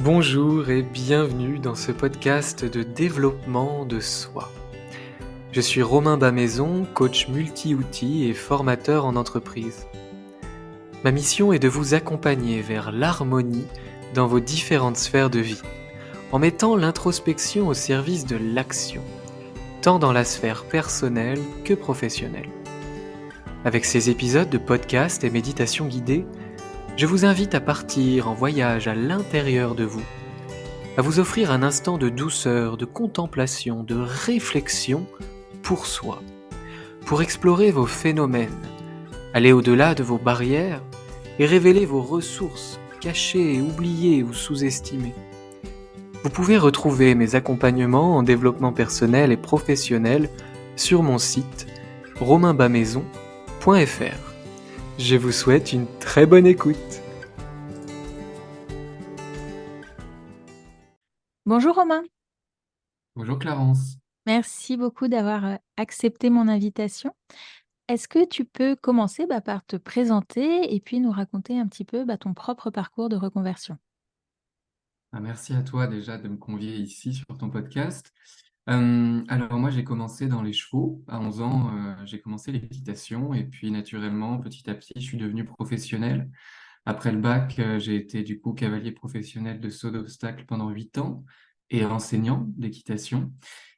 Bonjour et bienvenue dans ce podcast de développement de soi. Je suis Romain Bamaison, coach multi-outils et formateur en entreprise. Ma mission est de vous accompagner vers l'harmonie dans vos différentes sphères de vie, en mettant l'introspection au service de l'action, tant dans la sphère personnelle que professionnelle. Avec ces épisodes de podcast et méditation guidée, je vous invite à partir en voyage à l'intérieur de vous, à vous offrir un instant de douceur, de contemplation, de réflexion pour soi, pour explorer vos phénomènes, aller au-delà de vos barrières et révéler vos ressources cachées, oubliées ou sous-estimées. Vous pouvez retrouver mes accompagnements en développement personnel et professionnel sur mon site romainbamaison.fr. Je vous souhaite une très bonne écoute. Bonjour Romain, Bonjour Clarence. merci beaucoup d'avoir accepté mon invitation. Est-ce que tu peux commencer par te présenter et puis nous raconter un petit peu ton propre parcours de reconversion? Merci à toi déjà de me convier ici sur ton podcast. Alors moi j'ai commencé dans les chevaux. À 11 ans, j'ai commencé l'équitation et puis naturellement, petit à petit, je suis devenu professionnel. Après le bac, j'ai été du coup cavalier professionnel de saut d'obstacle pendant 8 ans et enseignant d'équitation.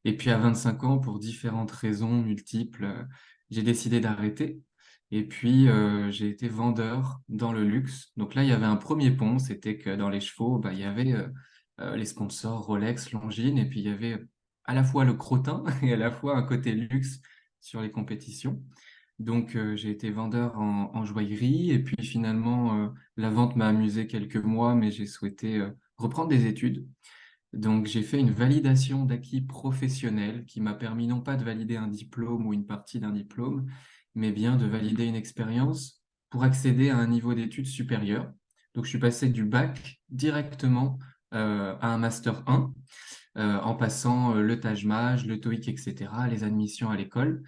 Et puis à 25 ans, pour différentes raisons multiples, j'ai décidé d'arrêter. Et puis j'ai été vendeur dans le luxe. Donc là, il y avait un premier pont, c'était que dans les chevaux, il y avait les sponsors Rolex, Longines, et puis il y avait à la fois le crottin et à la fois un côté luxe sur les compétitions. Donc, j'ai été vendeur en joaillerie et puis finalement, la vente m'a amusé quelques mois, mais j'ai souhaité reprendre des études. Donc, j'ai fait une validation d'acquis professionnel qui m'a permis non pas de valider un diplôme ou une partie d'un diplôme, mais bien de valider une expérience pour accéder à un niveau d'études supérieur. Donc, je suis passé du bac directement à un master 1 en passant le Taj-Maj, le TOEIC, etc., les admissions à l'école.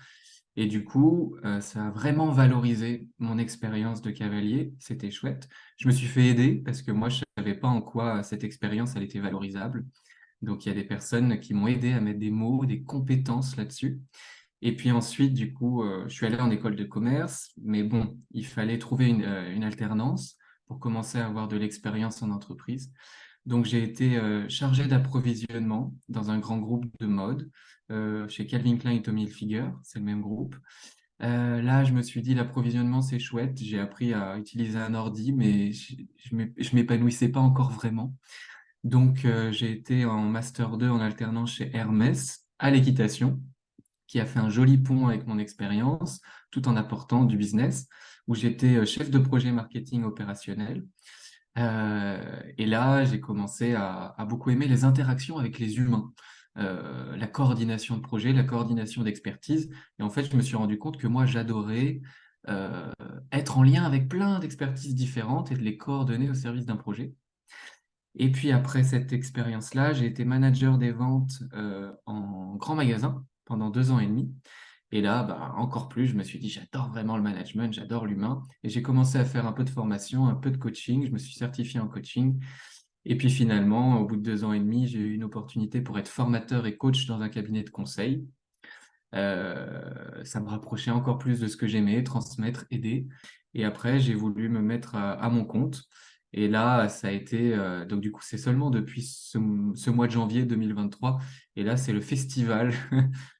Et du coup, ça a vraiment valorisé mon expérience de cavalier. C'était chouette. Je me suis fait aider parce que moi, je savais pas en quoi cette expérience, elle était valorisable. Donc, il y a des personnes qui m'ont aidé à mettre des mots, des compétences là-dessus. Et puis ensuite, du coup, je suis allé en école de commerce, mais bon, il fallait trouver une alternance pour commencer à avoir de l'expérience en entreprise. Donc, j'ai été chargé d'approvisionnement dans un grand groupe de mode chez Calvin Klein et Tommy Hilfiger, c'est le même groupe. Là, je me suis dit, l'approvisionnement, c'est chouette. J'ai appris à utiliser un ordi, mais je m'épanouissais pas encore vraiment. Donc, j'ai été en Master 2 en alternance chez Hermès à l'équitation, qui a fait un joli pont avec mon expérience, tout en apportant du business, où j'étais chef de projet marketing opérationnel. Et là, j'ai commencé à beaucoup aimer les interactions avec les humains, la coordination de projet, la coordination d'expertise. Et en fait, je me suis rendu compte que moi, j'adorais euh, être en lien avec plein d'expertises différentes et de les coordonner au service d'un projet. Et puis après cette expérience-là, j'ai été manager des ventes en grand magasin pendant 2 ans et demi. Et là, encore plus, je me suis dit, j'adore vraiment le management, j'adore l'humain. Et j'ai commencé à faire un peu de formation, un peu de coaching. Je me suis certifié en coaching. Et puis finalement, au bout de 2 ans et demi, j'ai eu une opportunité pour être formateur et coach dans un cabinet de conseil. Ça me rapprochait encore plus de ce que j'aimais, transmettre, aider. Et après, j'ai voulu me mettre à mon compte. Et là, ça a été, donc du coup, c'est seulement depuis ce mois de janvier 2023. Et là, c'est le festival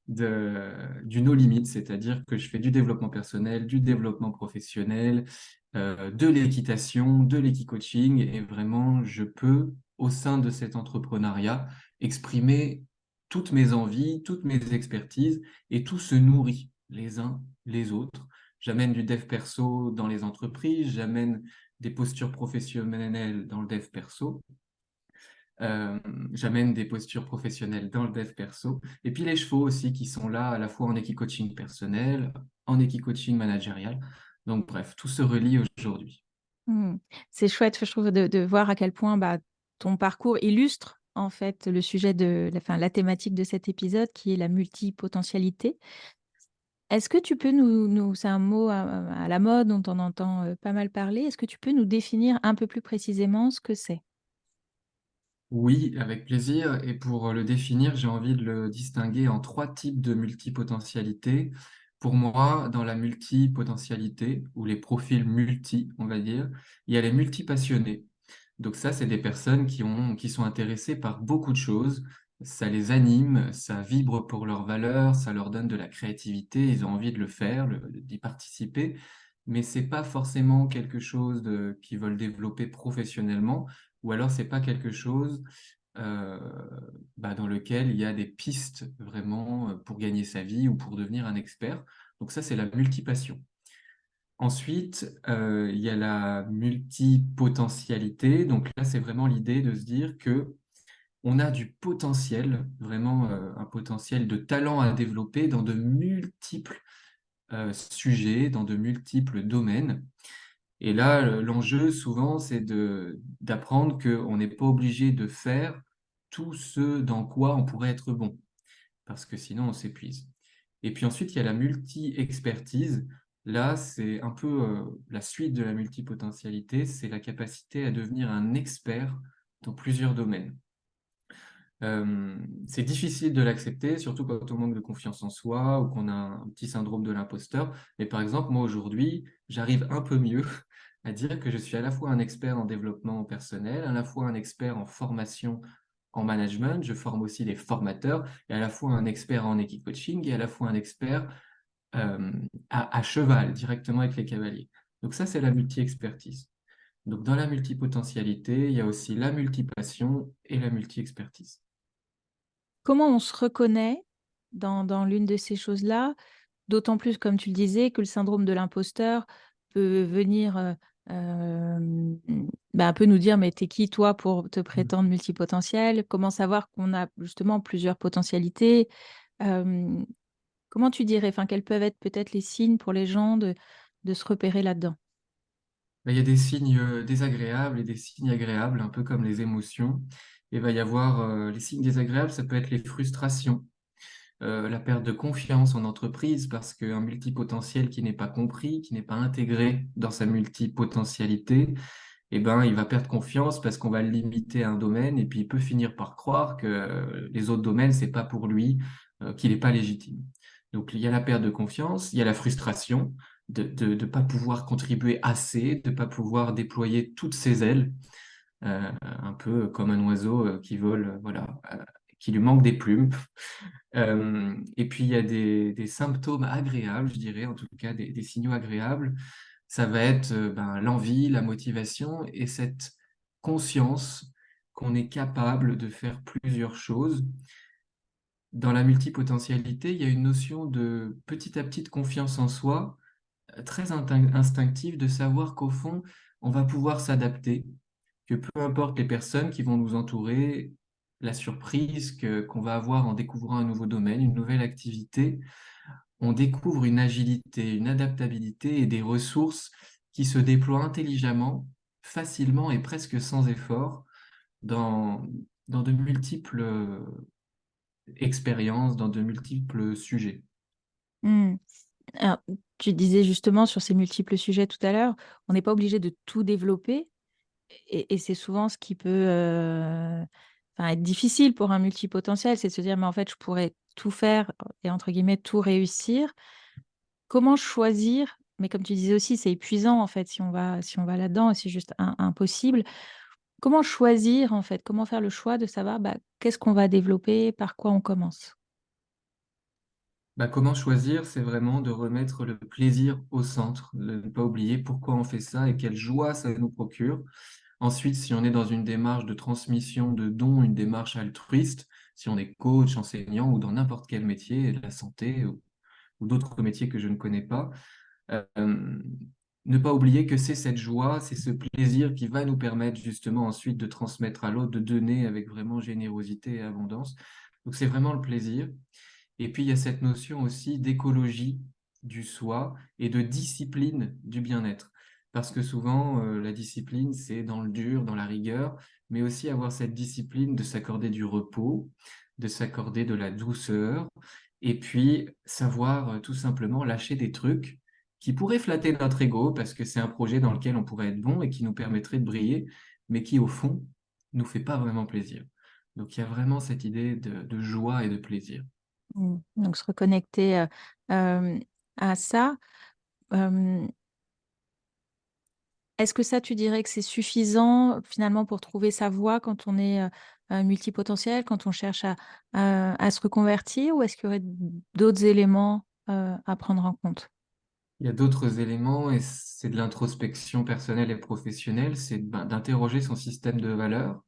du No Limit, c'est-à-dire que je fais du développement personnel, du développement professionnel, de l'équitation, de l'équicoaching. Et vraiment, je peux, au sein de cet entrepreneuriat, exprimer toutes mes envies, toutes mes expertises, et tout se nourrit les uns les autres. J'amène du dev perso dans les entreprises, j'amène des postures professionnelles dans le dev perso, euh, j'amène des postures professionnelles dans le dev perso, et puis les chevaux aussi qui sont là à la fois en équicoaching personnel, en équicoaching managérial. Donc bref, tout se relie aujourd'hui. Hmm. C'est chouette, je trouve, de voir à quel point ton parcours illustre en fait le sujet la thématique de cet épisode qui est la multipotentialité. Est-ce que tu peux c'est un mot à la mode dont on entend pas mal parler, est-ce que tu peux nous définir un peu plus précisément ce que c'est? Oui, avec plaisir. Et pour le définir, j'ai envie de le distinguer en trois types de multipotentialité. Pour moi, dans la multipotentialité, ou les profils multi, on va dire, il y a les multipassionnés. Donc ça, c'est des personnes qui sont intéressées par beaucoup de choses. Ça les anime, ça vibre pour leurs valeurs, ça leur donne de la créativité, ils ont envie de le faire, d'y participer. Mais c'est pas forcément quelque chose qu'ils veulent développer professionnellement, ou alors c'est pas quelque chose euh, dans lequel il y a des pistes vraiment pour gagner sa vie ou pour devenir un expert. Donc ça, c'est la multipassion. Ensuite, il y a la multipotentialité. Donc là, c'est vraiment l'idée de se dire que on a du potentiel, vraiment un potentiel de talent à développer dans de multiples sujets, dans de multiples domaines. Et là, l'enjeu, souvent, c'est d'apprendre qu'on n'est pas obligé de faire tout ce dans quoi on pourrait être bon, parce que sinon, on s'épuise. Et puis ensuite, il y a la multi-expertise. Là, c'est un peu la suite de la multipotentialité, c'est la capacité à devenir un expert dans plusieurs domaines. C'est difficile de l'accepter, surtout quand on manque de confiance en soi ou qu'on a un petit syndrome de l'imposteur. Mais par exemple, moi aujourd'hui, j'arrive un peu mieux à dire que je suis à la fois un expert en développement personnel, à la fois un expert en formation en management, je forme aussi les formateurs, et à la fois un expert en équipe coaching et à la fois un expert euh, à cheval, directement avec les cavaliers. Donc ça, c'est la multi-expertise. Donc dans la multipotentialité, il y a aussi la multipassion et la multi-expertise. Comment on se reconnaît dans l'une de ces choses-là? D'autant plus, comme tu le disais, que le syndrome de l'imposteur peut venir un peu nous dire, mais t'es qui toi pour te prétendre multipotentiel? Comment savoir qu'on a justement plusieurs potentialités? Euh, Comment tu dirais, enfin, quels peuvent être peut-être les signes pour les gens de se repérer là-dedans? Il y a des signes désagréables et des signes agréables, un peu comme les émotions. Et il va y avoir les signes désagréables, ça peut être les frustrations, la perte de confiance en entreprise, parce qu'un multipotentiel qui n'est pas compris, qui n'est pas intégré dans sa multipotentialité, eh ben, il va perdre confiance parce qu'on va le limiter à un domaine et puis il peut finir par croire que les autres domaines, c'est pas pour lui, qu'il n'est pas légitime. Donc il y a la perte de confiance, il y a la frustration de ne pas pouvoir contribuer assez, de ne pas pouvoir déployer toutes ses ailes, un peu comme un oiseau qui vole, voilà, qui lui manque des plumes. Et puis il y a des symptômes agréables, je dirais, en tout cas des signaux agréables. Ça va être l'envie, la motivation et cette conscience qu'on est capable de faire plusieurs choses. Dans la multipotentialité, il y a une notion de petit à petit de confiance en soi, très instinctive, de savoir qu'au fond, on va pouvoir s'adapter, que peu importe les personnes qui vont nous entourer, la surprise qu'on va avoir en découvrant un nouveau domaine, une nouvelle activité, on découvre une agilité, une adaptabilité et des ressources qui se déploient intelligemment, facilement et presque sans effort dans, dans de multiples expériences, dans de multiples sujets. Hmm. Alors, tu disais justement sur ces multiples sujets tout à l'heure, on n'est pas obligé de tout développer et c'est souvent ce qui peut enfin, être difficile pour un multipotentiel, c'est de se dire, mais en fait, je pourrais tout faire et entre guillemets tout réussir. Comment choisir? Mais comme tu disais aussi, c'est épuisant en fait si on va là-dedans, c'est juste impossible. Comment choisir en fait? Comment faire le choix de savoir qu'est-ce qu'on va développer, par quoi on commence? Comment choisir? C'est vraiment de remettre le plaisir au centre, de ne pas oublier pourquoi on fait ça et quelle joie ça nous procure. Ensuite, si on est dans une démarche de transmission de dons, une démarche altruiste, si on est coach, enseignant ou dans n'importe quel métier, de la santé ou d'autres métiers que je ne connais pas, euh, ne pas oublier que c'est cette joie, c'est ce plaisir qui va nous permettre justement ensuite de transmettre à l'autre, de donner avec vraiment générosité et abondance. Donc c'est vraiment le plaisir. Et puis il y a cette notion aussi d'écologie du soi et de discipline du bien-être. Parce que souvent, la discipline, c'est dans le dur, dans la rigueur, mais aussi avoir cette discipline de s'accorder du repos, de s'accorder de la douceur, et puis savoir tout simplement lâcher des trucs qui pourraient flatter notre ego, parce que c'est un projet dans lequel on pourrait être bon et qui nous permettrait de briller, mais qui, au fond, nous fait pas vraiment plaisir. Donc il y a vraiment cette idée de joie et de plaisir. Donc, se reconnecter à ça. Euh, Est-ce que ça, tu dirais que c'est suffisant finalement pour trouver sa voie quand on est multipotentiel, quand on cherche à se reconvertir, ou est-ce qu'il y aurait d'autres éléments à prendre en compte? Il y a d'autres éléments et c'est de l'introspection personnelle et professionnelle, c'est d'interroger son système de valeurs.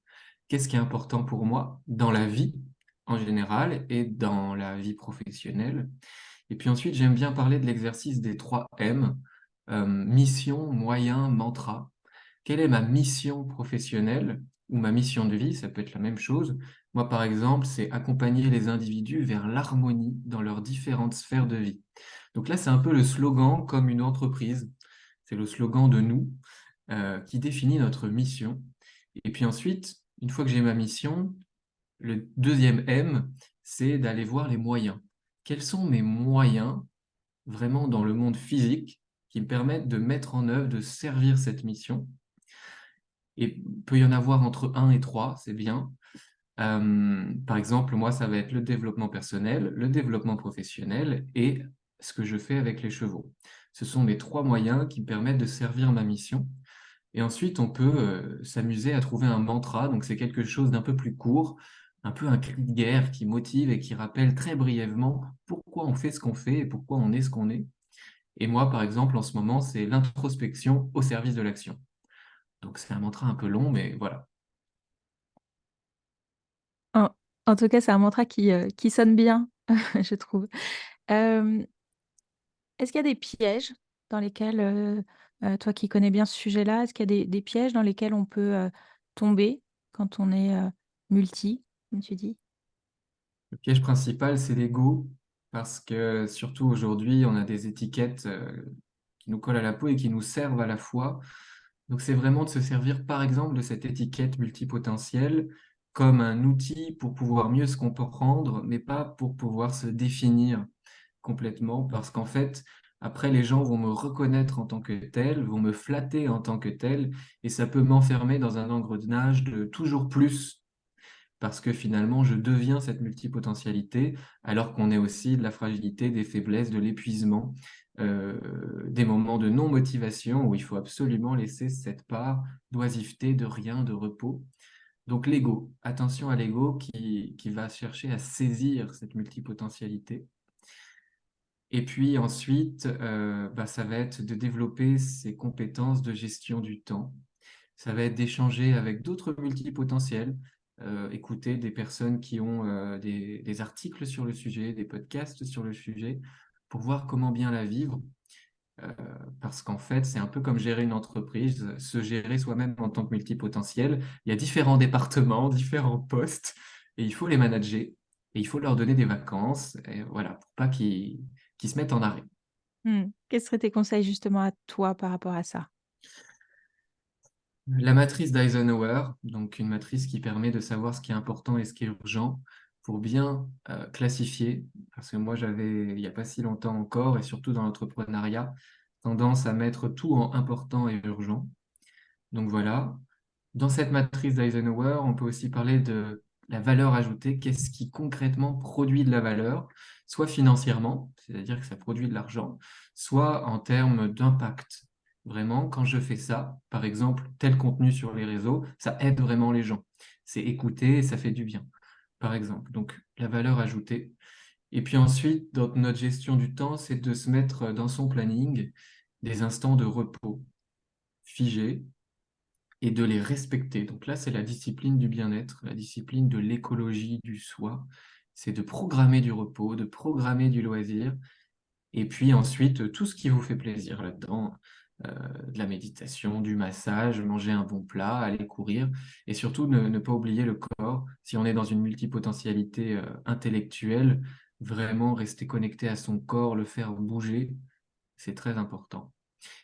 Qu'est-ce qui est important pour moi dans la vie en général et dans la vie professionnelle? Et puis ensuite, j'aime bien parler de l'exercice des 3 M, mission, moyen, mantra. Quelle est ma mission professionnelle ou ma mission de vie? Ça peut être la même chose. Moi, par exemple, c'est accompagner les individus vers l'harmonie dans leurs différentes sphères de vie. Donc là, c'est un peu le slogan comme une entreprise. C'est le slogan de nous qui définit notre mission. Et puis ensuite, une fois que j'ai ma mission, le deuxième M, c'est d'aller voir les moyens. Quels sont mes moyens vraiment dans le monde physique qui me permettent de mettre en œuvre, de servir cette mission? Et il peut y en avoir entre 1 et 3, c'est bien. Par exemple, moi, ça va être le développement personnel, le développement professionnel et ce que je fais avec les chevaux. Ce sont mes 3 moyens qui me permettent de servir ma mission. Et ensuite, on peut s'amuser à trouver un mantra. Donc, c'est quelque chose d'un peu plus court, un peu un cri de guerre qui motive et qui rappelle très brièvement pourquoi on fait ce qu'on fait et pourquoi on est ce qu'on est. Et moi, par exemple, en ce moment, c'est l'introspection au service de l'action. Donc, c'est un mantra un peu long, mais voilà. En, en tout cas, c'est un mantra qui sonne bien, je trouve. Euh, Est-ce qu'il y a des pièges dans lesquels, toi qui connais bien ce sujet-là, est-ce qu'il y a des pièges dans lesquels on peut tomber quand on est multi, comme tu dis? Le piège principal, c'est l'ego, parce que surtout aujourd'hui, on a des étiquettes qui nous collent à la peau et qui nous servent à la fois. Donc c'est vraiment de se servir, par exemple, de cette étiquette multipotentielle comme un outil pour pouvoir mieux se comprendre, mais pas pour pouvoir se définir complètement, parce qu'en fait, après, les gens vont me reconnaître en tant que tel, vont me flatter en tant que tel, et ça peut m'enfermer dans un engrenage de toujours plus parce que finalement, je deviens cette multipotentialité, alors qu'on est aussi de la fragilité, des faiblesses, de l'épuisement, des moments de non-motivation où il faut absolument laisser cette part d'oisiveté, de rien, de repos. Donc l'ego, attention à l'ego qui va chercher à saisir cette multipotentialité. Et puis ensuite, ça va être de développer ses compétences de gestion du temps. Ça va être d'échanger avec d'autres multipotentiels, écouter des personnes qui ont des articles sur le sujet, des podcasts sur le sujet, pour voir comment bien la vivre. Euh, Parce qu'en fait, c'est un peu comme gérer une entreprise, se gérer soi-même en tant que multipotentiel. Il y a différents départements, différents postes, et il faut les manager, et il faut leur donner des vacances, et voilà, pour pas qu'ils se mettent en arrêt. Quels seraient tes conseils justement à toi par rapport à ça? La matrice d'Eisenhower, donc une matrice qui permet de savoir ce qui est important et ce qui est urgent pour bien classifier, parce que moi j'avais, il n'y a pas si longtemps encore, et surtout dans l'entrepreneuriat, tendance à mettre tout en important et urgent. Donc voilà, dans cette matrice d'Eisenhower, on peut aussi parler de la valeur ajoutée, qu'est-ce qui concrètement produit de la valeur, soit financièrement, c'est-à-dire que ça produit de l'argent, soit en termes d'impact. Vraiment, quand je fais ça, par exemple, tel contenu sur les réseaux, ça aide vraiment les gens. C'est écouté et ça fait du bien, par exemple. Donc, la valeur ajoutée. Et puis ensuite, dans notre gestion du temps, c'est de se mettre dans son planning des instants de repos figés et de les respecter. Donc là, c'est la discipline du bien-être, la discipline de l'écologie du soi. C'est de programmer du repos, de programmer du loisir, et puis ensuite, tout ce qui vous fait plaisir là-dedans, de la méditation, du massage, manger un bon plat, aller courir, et surtout ne pas oublier le corps. Si on est dans une multipotentialité intellectuelle, vraiment rester connecté à son corps, le faire bouger, c'est très important.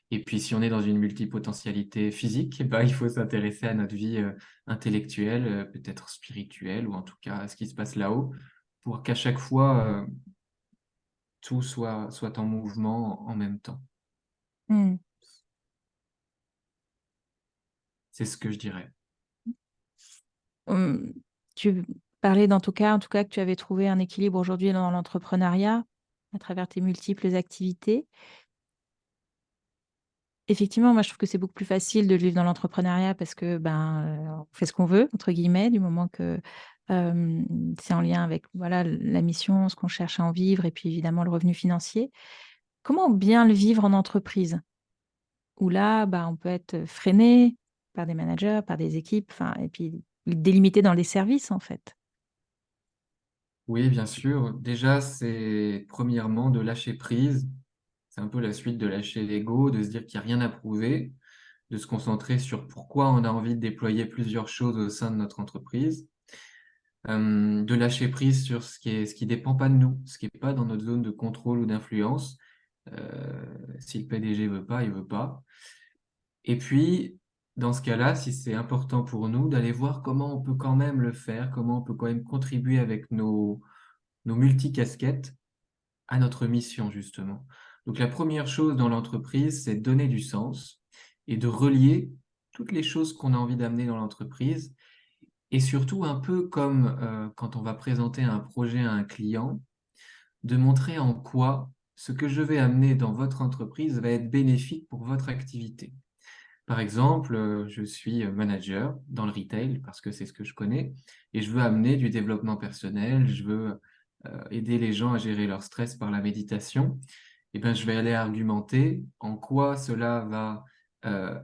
Et puis, si on est dans une multipotentialité physique, bah, il faut s'intéresser à notre vie intellectuelle, peut-être spirituelle, ou en tout cas à ce qui se passe là-haut, pour qu'à chaque fois, tout soit en mouvement en même temps. Hmm. C'est ce que je dirais. Hum, Tu parlais en tout cas, que tu avais trouvé un équilibre aujourd'hui dans l'entrepreneuriat à travers tes multiples activités. Effectivement, moi, je trouve que c'est beaucoup plus facile de le vivre dans l'entrepreneuriat parce que on fait ce qu'on veut, entre guillemets, du moment que c'est en lien avec voilà, la mission, ce qu'on cherche à en vivre et puis évidemment le revenu financier. Comment bien le vivre en entreprise? Où là, on peut être freiné par des managers, par des équipes, enfin, et puis délimité dans les services, en fait. Oui, bien sûr. Déjà, c'est premièrement de lâcher prise. C'est un peu la suite de lâcher l'ego, de se dire qu'il n'y a rien à prouver, de se concentrer sur pourquoi on a envie de déployer plusieurs choses au sein de notre entreprise, de lâcher prise sur ce qui dépend pas de nous, ce qui n'est pas dans notre zone de contrôle ou d'influence. Si le PDG veut pas, il veut pas. Et puis, dans ce cas-là, si c'est important pour nous, d'aller voir comment on peut quand même le faire, comment on peut quand même contribuer avec nos multicasquettes à notre mission, justement. Donc, la première chose dans l'entreprise, c'est de donner du sens et de relier toutes les choses qu'on a envie d'amener dans l'entreprise. Et surtout, un peu comme quand on va présenter un projet à un client, de montrer en quoi ce que je vais amener dans votre entreprise va être bénéfique pour votre activité. Par exemple, je suis manager dans le retail parce que c'est ce que je connais et je veux amener du développement personnel, je veux aider les gens à gérer leur stress par la méditation. Et ben, je vais aller argumenter en quoi cela va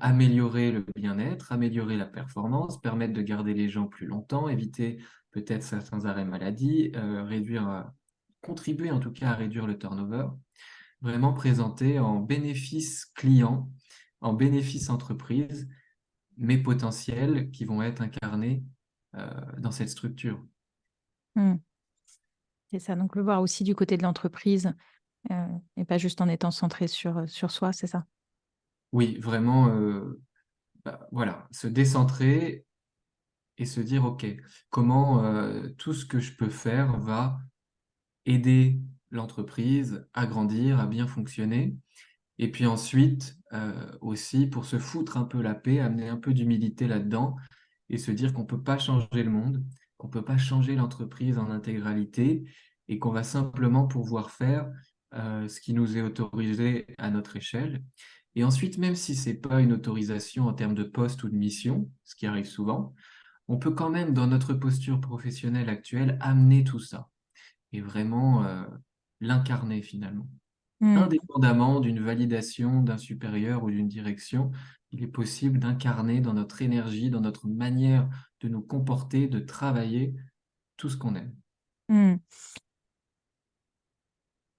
améliorer le bien-être, améliorer la performance, permettre de garder les gens plus longtemps, éviter peut-être certains arrêts maladie, contribuer en tout cas à réduire le turnover, vraiment présenter en bénéfice client, en bénéfice entreprise, mes potentiels qui vont être incarnés dans cette structure. Hmm. C'est ça, donc le voir aussi du côté de l'entreprise et pas juste en étant centré sur soi, c'est ça. Oui, vraiment, voilà, se décentrer et se dire, OK, comment tout ce que je peux faire va aider l'entreprise à grandir, à bien fonctionner. Et puis ensuite, aussi, pour se foutre un peu la paix, amener un peu d'humilité là-dedans et se dire qu'on ne peut pas changer le monde, qu'on ne peut pas changer l'entreprise en intégralité et qu'on va simplement pouvoir faire ce qui nous est autorisé à notre échelle. Et ensuite, même si ce n'est pas une autorisation en termes de poste ou de mission, ce qui arrive souvent, on peut quand même, dans notre posture professionnelle actuelle, amener tout ça et vraiment l'incarner finalement. Hmm. Indépendamment d'une validation d'un supérieur ou d'une direction, il est possible d'incarner dans notre énergie, dans notre manière de nous comporter, de travailler, tout ce qu'on aime. Hmm.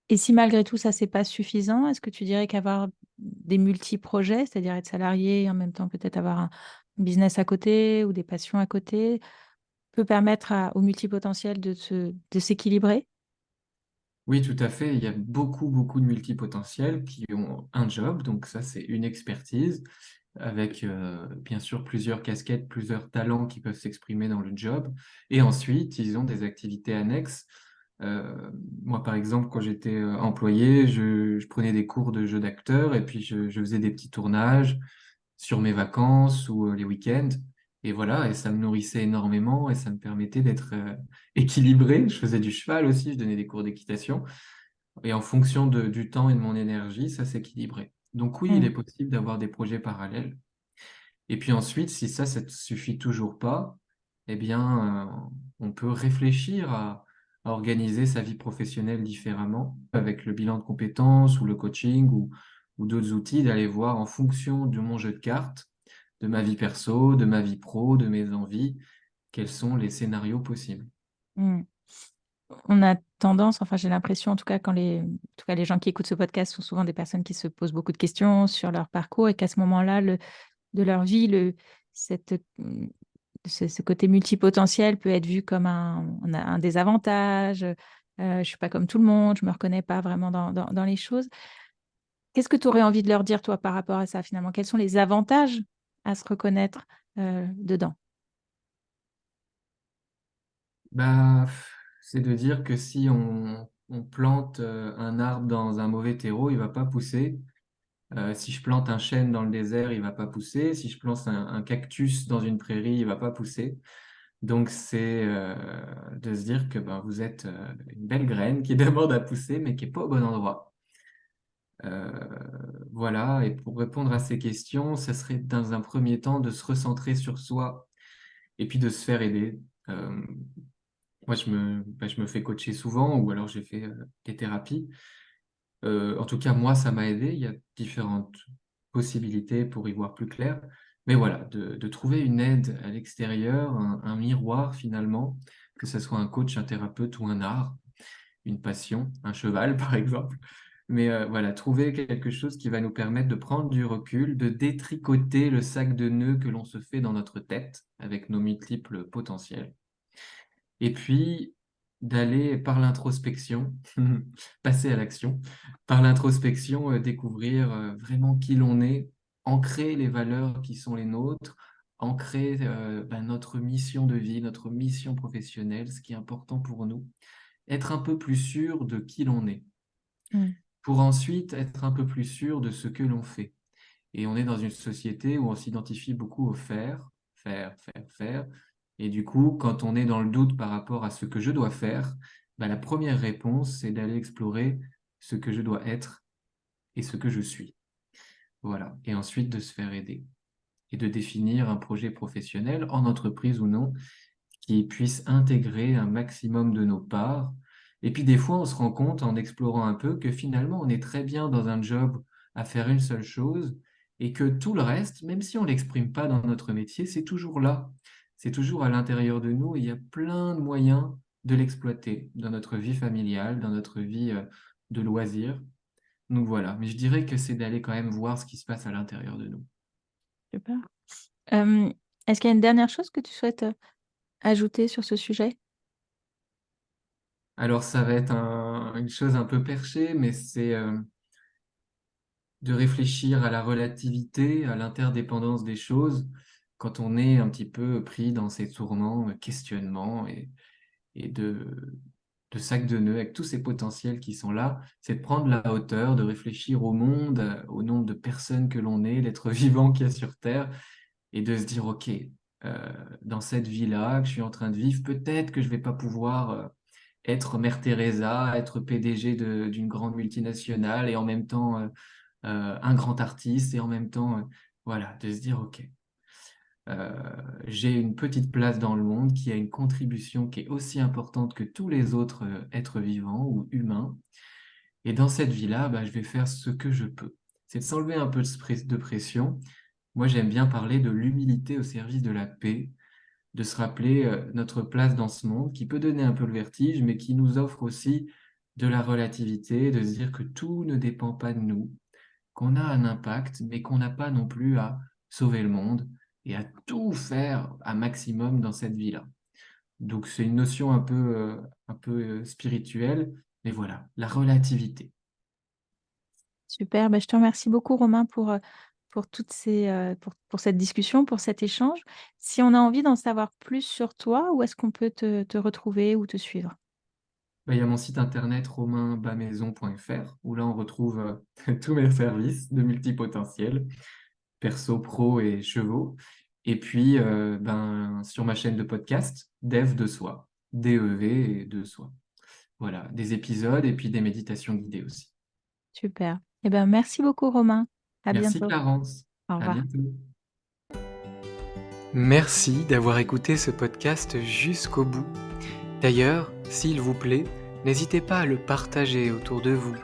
Et si malgré tout ça, c'est pas suffisant, est-ce que tu dirais qu'avoir des multi-projets, c'est-à-dire être salarié et en même temps peut-être avoir un business à côté ou des passions à côté, peut permettre au multipotentiel de s'équilibrer? Oui, tout à fait. Il y a beaucoup, beaucoup de multipotentiels qui ont un job, donc ça, c'est une expertise, avec bien sûr plusieurs casquettes, plusieurs talents qui peuvent s'exprimer dans le job. Et ensuite, ils ont des activités annexes. Euh, Moi, par exemple, quand j'étais employé, je prenais des cours de jeu d'acteur et puis je faisais des petits tournages sur mes vacances ou les week-ends. Et voilà, et ça me nourrissait énormément et ça me permettait d'être équilibré. Je faisais du cheval aussi, je donnais des cours d'équitation. Et en fonction du temps et de mon énergie, ça s'équilibrait. Donc oui, il Hmm. est possible d'avoir des projets parallèles. Et puis ensuite, si ça ne suffit toujours pas, eh bien, on peut réfléchir à organiser sa vie professionnelle différemment avec le bilan de compétences ou le coaching ou d'autres outils, d'aller voir en fonction de mon jeu de cartes, de ma vie perso, de ma vie pro, de mes envies, quels sont les scénarios possibles. Hmm. On a tendance, enfin j'ai l'impression en tout cas en tout cas les gens qui écoutent ce podcast sont souvent des personnes qui se posent beaucoup de questions sur leur parcours et qu'à ce moment-là de leur vie, cette, ce côté multipotentiel peut être vu comme un désavantage. Je suis pas comme tout le monde, je me reconnais pas vraiment dans les choses. Qu'est-ce que tu aurais envie de leur dire toi par rapport à ça finalement? Quels sont les avantages à se reconnaître dedans? Bah, c'est de dire que si on plante un arbre dans un mauvais terreau, il va pas pousser. Si je plante un chêne dans le désert, il va pas pousser. Si je plante un cactus dans une prairie, il va pas pousser. Donc, c'est de se dire que vous êtes une belle graine qui demande à pousser, mais qui n'est pas au bon endroit. Euh, voilà, et pour répondre à ces questions, ça serait dans un premier temps de se recentrer sur soi et puis de se faire aider. Euh, Moi, je me fais coacher souvent ou alors j'ai fait des thérapies. En tout cas, moi, ça m'a aidé. Il y a différentes possibilités pour y voir plus clair. Mais voilà, de trouver une aide à l'extérieur, un miroir finalement, que ce soit un coach, un thérapeute ou un art, une passion, un cheval par exemple. Mais voilà, trouver quelque chose qui va nous permettre de prendre du recul, de détricoter le sac de nœuds que l'on se fait dans notre tête avec nos multiples potentiels. Et puis d'aller par l'introspection, passer à l'action, par l'introspection, découvrir vraiment qui l'on est, ancrer les valeurs qui sont les nôtres, ancrer notre mission de vie, notre mission professionnelle, ce qui est important pour nous, être un peu plus sûr de qui l'on est, Mm. pour ensuite être un peu plus sûr de ce que l'on fait. Et on est dans une société où on s'identifie beaucoup au faire, faire, faire, faire. Et du coup, quand on est dans le doute par rapport à ce que je dois faire, la première réponse, c'est d'aller explorer ce que je dois être et ce que je suis. Voilà. Et ensuite de se faire aider et de définir un projet professionnel, en entreprise ou non, qui puisse intégrer un maximum de nos parts. Et puis des fois, on se rend compte en explorant un peu que finalement, on est très bien dans un job à faire une seule chose et que tout le reste, même si on ne l'exprime pas dans notre métier, c'est toujours là. C'est toujours à l'intérieur de nous et il y a plein de moyens de l'exploiter dans notre vie familiale, dans notre vie de loisirs. Donc voilà, mais je dirais que c'est d'aller quand même voir ce qui se passe à l'intérieur de nous. Super. Euh, Est-ce qu'il y a une dernière chose que tu souhaites ajouter sur ce sujet? Alors ça va être une chose un peu perchée, mais c'est de réfléchir à la relativité, à l'interdépendance des choses, quand on est un petit peu pris dans ces tourments, questionnements et de sac de nœuds, avec tous ces potentiels qui sont là, c'est de prendre la hauteur, de réfléchir au monde, au nombre de personnes que l'on est, l'être vivant qu'il y a sur Terre, et de se dire, OK, dans cette vie-là que je suis en train de vivre, peut-être que je vais pas pouvoir être Mère Teresa, être PDG d'une grande multinationale et en même temps un grand artiste et en même temps, voilà, de se dire, OK, j'ai une petite place dans le monde qui a une contribution qui est aussi importante que tous les autres êtres vivants ou humains. Et dans cette vie-là, je vais faire ce que je peux. C'est de s'enlever un peu de pression. Moi, j'aime bien parler de l'humilité au service de la paix, de se rappeler notre place dans ce monde qui peut donner un peu le vertige, mais qui nous offre aussi de la relativité, de se dire que tout ne dépend pas de nous, qu'on a un impact, mais qu'on n'a pas non plus à sauver le monde et à tout faire à maximum dans cette vie-là. Donc c'est une notion un peu spirituelle, mais voilà, la relativité. Super, je te remercie beaucoup Romain pour pour cette discussion, pour cet échange. Si on a envie d'en savoir plus sur toi, où est-ce qu'on peut te retrouver ou te suivre? Il y a mon site internet romainbamaison.fr où là on retrouve tous mes services de multipotentiel, perso, pro et chevaux. Et puis sur ma chaîne de podcast, Dev de soi, DEV et de soi. Voilà, des épisodes et puis des méditations guidées aussi. Super. Merci beaucoup Romain. À Merci bientôt. Clarence, Au à revoir. bientôt. Merci d'avoir écouté ce podcast jusqu'au bout. D'ailleurs, s'il vous plaît, n'hésitez pas à le partager autour de vous,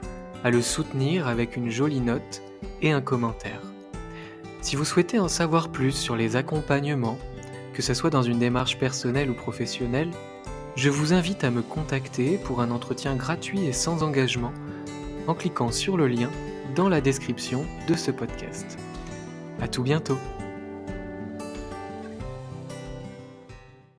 à le soutenir avec une jolie note et un commentaire. Si vous souhaitez en savoir plus sur les accompagnements, que ce soit dans une démarche personnelle ou professionnelle, je vous invite à me contacter pour un entretien gratuit et sans engagement en cliquant sur le lien dans la description de ce podcast. À tout bientôt!